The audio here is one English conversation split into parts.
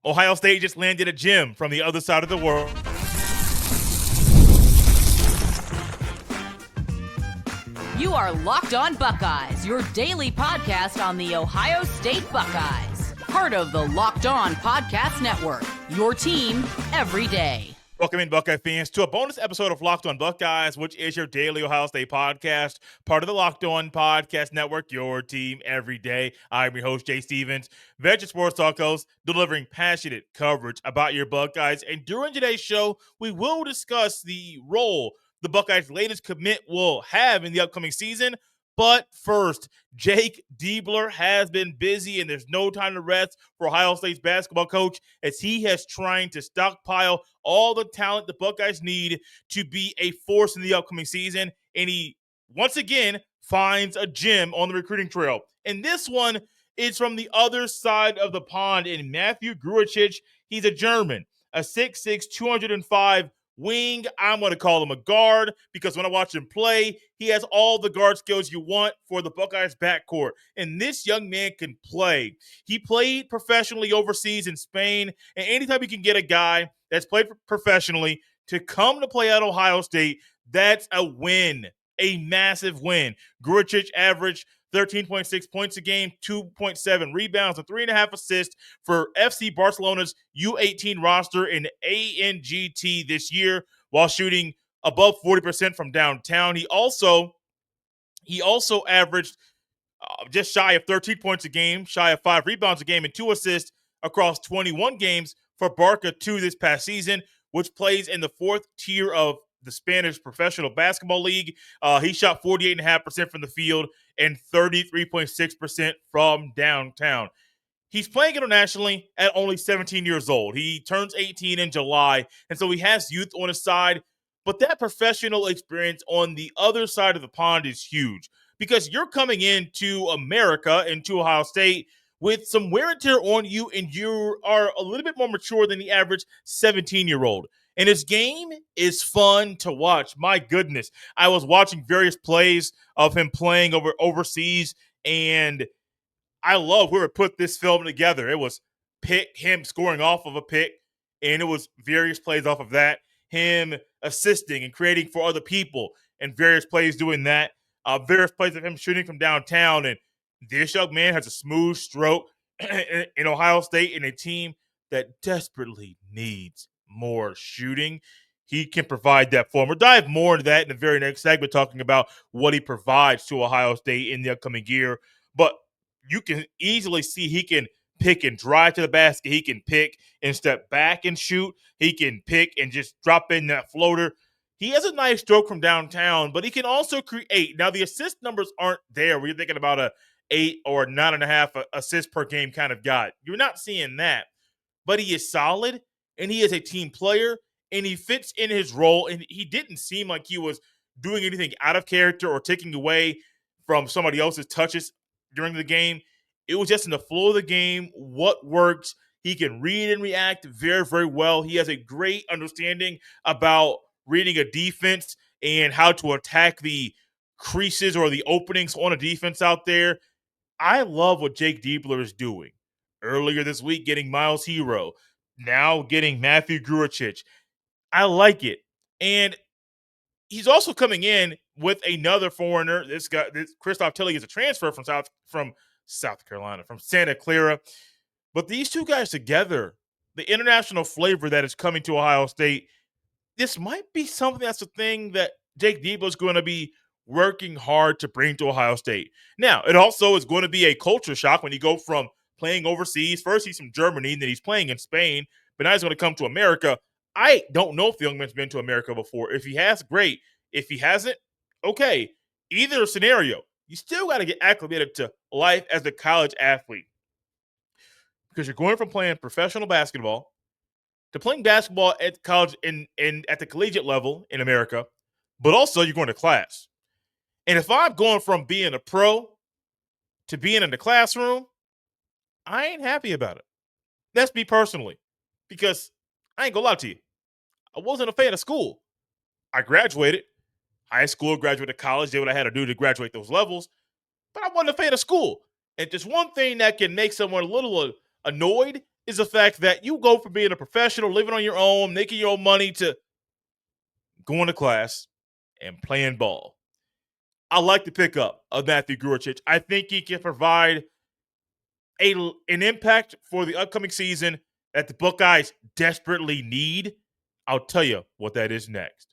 Ohio State just landed a gem from the other side of the world. You are Locked On Buckeyes, your daily podcast on the Ohio State Buckeyes. Part of the Locked On Podcast Network, your team every day. Welcome in, Buckeye fans, to a bonus episode of Locked On Buckeyes, which is your daily Ohio State podcast, part of the Locked On Podcast Network, your team every day. I'm your host, Jay Stevens, veteran sports talk host, delivering passionate coverage about your Buckeyes. And during today's show, we will discuss the role the Buckeyes' latest commit will have in the upcoming season. But first, Jake Diebler has been busy, and there's no time to rest for Ohio State's basketball coach as he has trying to stockpile all the talent the Buckeyes need to be a force in the upcoming season. And he, once again, finds a gem on the recruiting trail. And this one is from the other side of the pond in Mathieu Grujicic. He's a German, a 6'6", 205 wing. I'm going to call him a guard because when I watch him play, he has all the guard skills you want for the Buckeyes backcourt. And this young man can play. He played professionally overseas in Spain. And anytime you can get a guy that's played professionally to come to play at Ohio State, that's a win, a massive win. Grujicic averaged 13.6 points a game, 2.7 rebounds, and 3.5 assists for FC Barcelona's U18 roster in ANGT this year, while shooting above 40% from downtown. He also averaged just shy of 13 points a game, shy of 5 rebounds a game, and 2 assists across 21 games for Barca 2 this past season, which plays in the 4th tier of the Spanish Professional Basketball League. He shot 48.5% from the field and 33.6% from downtown. He's playing internationally at only 17 years old. He turns 18 in July, and so he has youth on his side. But that professional experience on the other side of the pond is huge because you're coming into America, into Ohio State, with some wear and tear on you, and you are a little bit more mature than the average 17-year-old. And his game is fun to watch. My goodness. I was watching various plays of him playing overseas, and I love whoever put this film together. It was him scoring off of a pick, and it was various plays off of that, him assisting and creating for other people, and various plays doing that, various plays of him shooting from downtown. And this young man has a smooth stroke in Ohio State, in a team that desperately needs more shooting. He can provide that for him. We'll dive more into that in the very next segment, talking about what he provides to Ohio State in the upcoming year. But you can easily see he can pick and drive to the basket. He can pick and step back and shoot. He can pick and just drop in that floater. He has a nice stroke from downtown, but he can also create. Now, the assist numbers aren't there where you're thinking about a 8 or 9.5 assists per game kind of guy. You're not seeing that. But he is solid, and he is a team player, and he fits in his role, and he didn't seem like he was doing anything out of character or taking away from somebody else's touches during the game. It was just in the flow of the game, what works. He can read and react very, very well. He has a great understanding about reading a defense and how to attack the creases or the openings on a defense out there. I love what Jake Diebler is doing. Earlier this week, getting Miles Hero. Now getting Mathieu Grujicic. I like it. And he's also coming in with another foreigner. This Christoph Tilly is a transfer from South Carolina, from Santa Clara. But these two guys together, the international flavor that is coming to Ohio State, this might be something that's a thing that Jake Diebler is going to be working hard to bring to Ohio State. Now, it also is going to be a culture shock when you go from playing overseas. First, he's from Germany, and then he's playing in Spain, but now he's going to come to America. I don't know if the young man's been to America before. If he has, great. If he hasn't, okay. Either scenario, you still got to get acclimated to life as a college athlete because you're going from playing professional basketball to playing basketball at college and at the collegiate level in America, but also you're going to class. And if I'm going from being a pro to being in the classroom, I ain't happy about it. That's me personally, because I ain't gonna lie to you. I wasn't a fan of school. I graduated high school, graduated college, did what I had to do to graduate those levels, but I wasn't a fan of school. And just one thing that can make someone a little annoyed is the fact that you go from being a professional, living on your own, making your own money, to going to class and playing ball. I like the pickup of Mathieu Grujicic. I think he can provide an impact for the upcoming season that the Buckeyes desperately need. I'll tell you what that is next.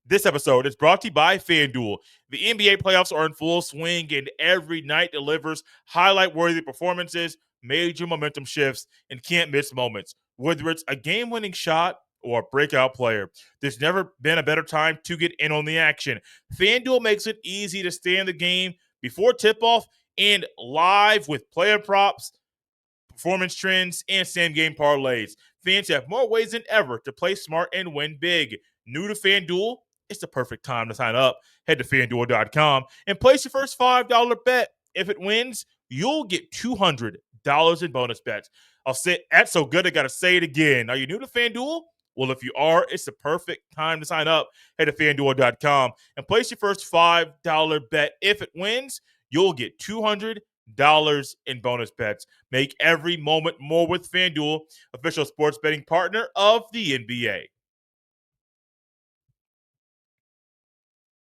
This episode is brought to you by FanDuel. The NBA playoffs are in full swing, and every night delivers highlight-worthy performances, major momentum shifts, and can't-miss moments. Whether it's a game-winning shot or a breakout player, there's never been a better time to get in on the action. FanDuel makes it easy to stay in the game before tip-off and live with player props, performance trends, and same-game parlays. Fans have more ways than ever to play smart and win big. New to FanDuel? It's the perfect time to sign up. Head to FanDuel.com and place your first $5 bet. If it wins, you'll get $200 in bonus bets. I'll say that's so good I got to say it again. Are you new to FanDuel? Well, if you are, it's the perfect time to sign up. Head to FanDuel.com and place your first $5 bet. If it wins, you'll get $200 in bonus bets. Make every moment more with FanDuel, official sports betting partner of the NBA.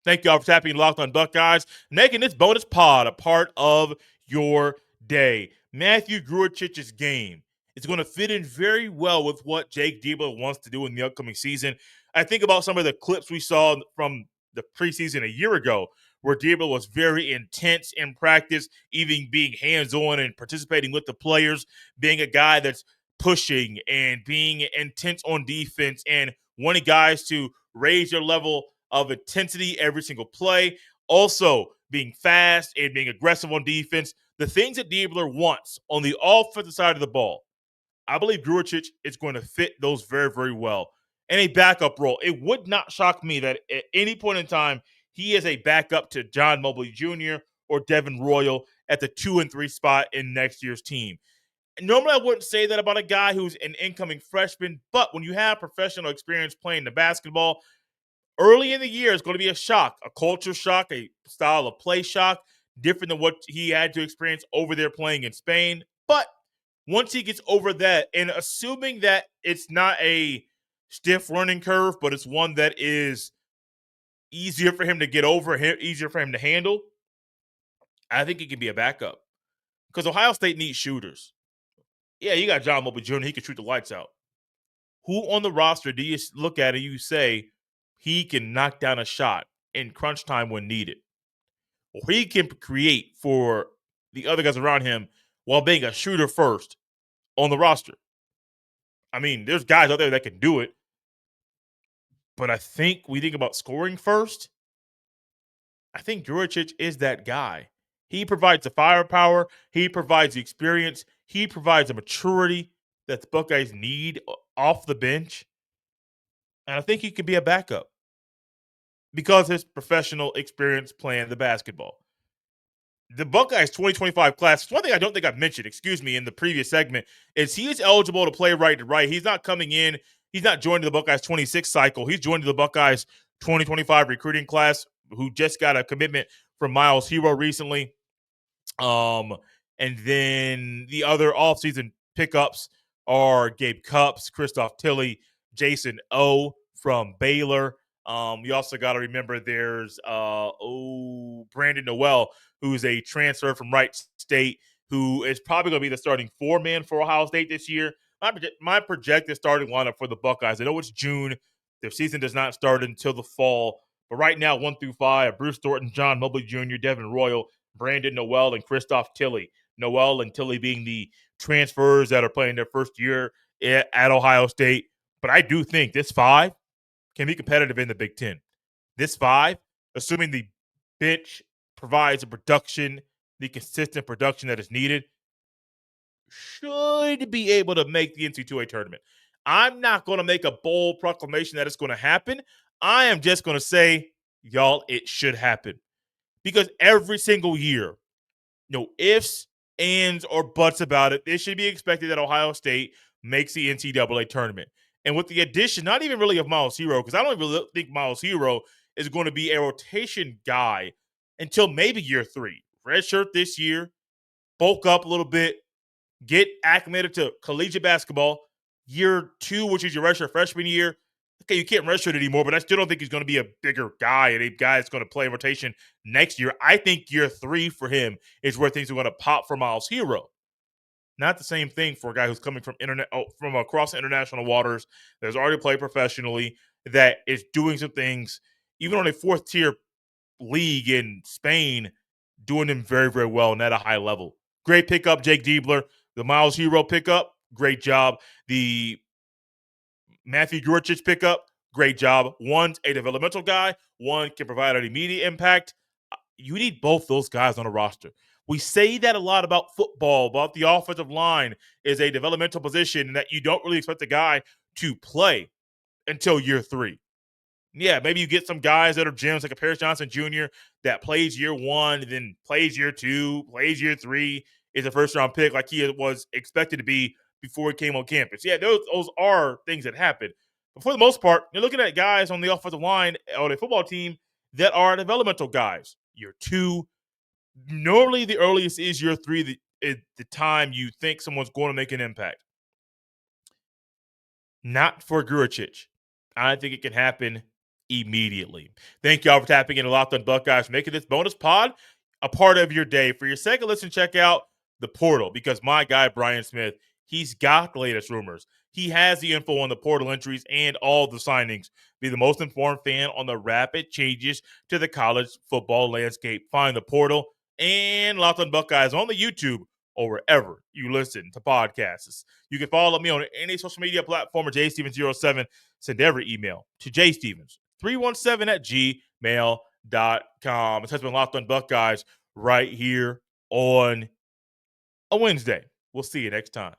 Thank you all for tapping Locked on Buckeyes, making this bonus pod a part of your day. Mathieu Grujicic's game is going to fit in very well with what Jake Diebler wants to do in the upcoming season. I think about some of the clips we saw from the preseason a year ago, where Diebler was very intense in practice, even being hands-on and participating with the players, being a guy that's pushing and being intense on defense and wanting guys to raise their level of intensity every single play. Also, being fast and being aggressive on defense. The things that Diebler wants on the offensive side of the ball, I believe Grujicic is going to fit those very, very well. In a backup role, it would not shock me that at any point in time, he is a backup to John Mobley Jr. or Devin Royal at the 2 and 3 spot in next year's team. Normally, I wouldn't say that about a guy who's an incoming freshman, but when you have professional experience playing the basketball, early in the year is going to be a shock, a culture shock, a style of play shock, different than what he had to experience over there playing in Spain. But once he gets over that, and assuming that it's not a stiff learning curve, but it's one that is easier for him to get over, easier for him to handle, I think he can be a backup. Because Ohio State needs shooters. Yeah, you got John Mobley Jr., he can shoot the lights out. Who on the roster do you look at and you say he can knock down a shot in crunch time when needed? Or he can create for the other guys around him while being a shooter first on the roster. I mean, there's guys out there that can do it. But I think we think about scoring first. I think Grujicic is that guy. He provides the firepower. He provides the experience. He provides the maturity that the Buckeyes need off the bench. And I think he could be a backup because his professional experience playing the basketball. The Buckeyes 2025 class, one thing I don't think I've mentioned, in the previous segment, is he is eligible to play right to right. He's not coming in. He's not joining the Buckeyes 26 cycle. He's joining the Buckeyes 2025 recruiting class, who just got a commitment from Miles Hero recently. And then the other offseason pickups are Gabe Cupps, Christoph Tilley, Jason O from Baylor. You also got to remember there's Brandon Noel, who's a transfer from Wright State, who is probably going to be the starting four-man for Ohio State this year. My projected starting lineup for the Buckeyes, I know it's June. Their season does not start until the fall. But right now, 1 through 5, Bruce Thornton, John Mobley Jr., Devin Royal, Brandon Noel, and Christoph Tilley. Noel and Tilley being the transfers that are playing their first year at Ohio State. But I do think this 5 can be competitive in the Big Ten. This 5, assuming the bench provides the production, the consistent production that is needed, should be able to make the NCAA tournament. I'm not going to make a bold proclamation that it's going to happen. I am just going to say, y'all, it should happen. Because every single year, no ifs, ands, or buts about it, it should be expected that Ohio State makes the NCAA tournament. And with the addition, not even really of Miles Hero, because I don't even think Miles Hero is going to be a rotation guy until maybe year 3. Redshirt this year, bulk up a little bit, get acclimated to collegiate basketball. Year 2, which is your redshirt freshman year, okay, you can't redshirt anymore, but I still don't think he's going to be a bigger guy and a guy that's going to play in rotation next year. I think year 3 for him is where things are going to pop for Miles Hero. Not the same thing for a guy who's coming from from across international waters, that's already played professionally, that is doing some things, even on a 4th-tier league in Spain, doing them very, very well and at a high level. Great pickup, Jake Diebler. The Miles Hero pickup, great job. The Mathieu Grujicic pickup, great job. One's a developmental guy. One can provide an immediate impact. You need both those guys on a roster. We say that a lot about football, about the offensive line is a developmental position and that you don't really expect the guy to play until year 3. Yeah, maybe you get some guys that are gems like a Paris Johnson Jr. that plays year 1, and then plays year 2, plays year 3, is a first-round pick like he was expected to be before he came on campus. Yeah, those are things that happen. But for the most part, you're looking at guys on the offensive line on a football team that are developmental guys. Year 2, normally the earliest is year 3, the time you think someone's going to make an impact. Not for Grujicic. I think it can happen immediately. Thank y'all for tapping in a Locked On Buckeyes, making this bonus pod a part of your day. For your second listen, check out the portal, because my guy Brian Smith, he's got the latest rumors. He has the info on the portal entries and all the signings. Be the most informed fan on the rapid changes to the college football landscape. Find the portal and Locked On Buckeyes on the YouTube or wherever you listen to podcasts. You can follow me on any social media platform or jstevens07. Send every email to jstevens317@gmail.com. This has been Locked On Buckeyes right here on a Wednesday. We'll see you next time.